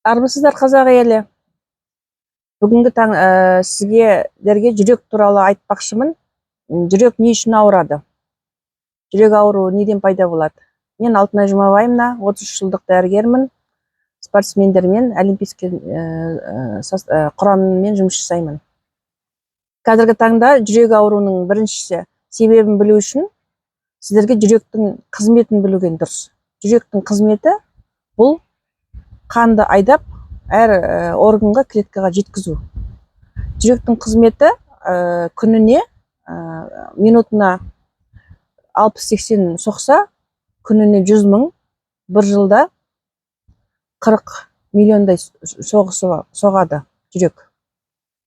Армысыздар қазақ елі. Бүгінгі таң сіздерге жүрек туралы айтпақшымын. Жүрек не үшін ауырады? Жүрек ауруы неден пайда болады? Мен Алтынай Жұмабаевна, 33 жылдық дәрігермін. Спортсмендермен олимпийский құраммен жұмыс жасаймын. Қазіргі таңда жүрек ауруының біріншісі себебін білу үшін сіздерге жүректің қызметін білуген дұрыс. Жүректің қызметі бұл қанды айдап әр органға, клеткаға жеткізу. Жүректің қызметі күніне минутына 60-80 соқса, күніне 100 мың, бір жылда 40 миллиондай соғады жүрек.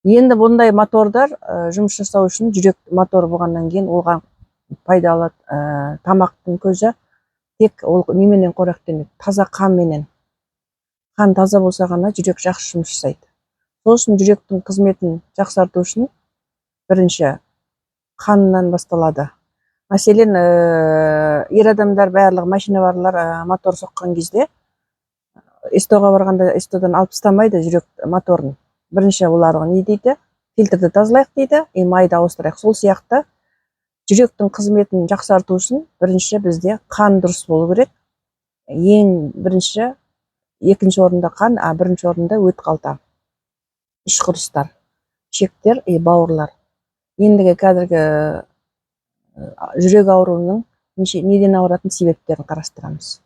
Енді бұндай мотордар жұмыс жасау үшін жүрек мотор болғаннан кейін оған пайдалы тамақтың көзі тек ол неменен қоректенеді, таза қанменен. Қан таза болса ғана жүрек жақсы жұмыс жасайды. Сол үшін жүректің қызметін жақсарту үшін бірінші қаннан басталады. Мәселен, ер адамдар барлығы машина барлар мотор соққан кезде эстоға барғанда эстодан алып тастамайды жүрек моторын. Бірінші оларға не дейді? Фильтрді тазалайық дейді, майды ауыстырайық. Сол сияқты жүректің қызметін жақсарту үшін бірінші бізде қан дұрыс болу керек. Ең бірінші, екінші орында қан, бірінші орында өт қалта, ішқұрыстар, ішектер, бауырлар. Ендігі қазіргі жүрек ауруының неден ауыратын себептерін қарастырамыз.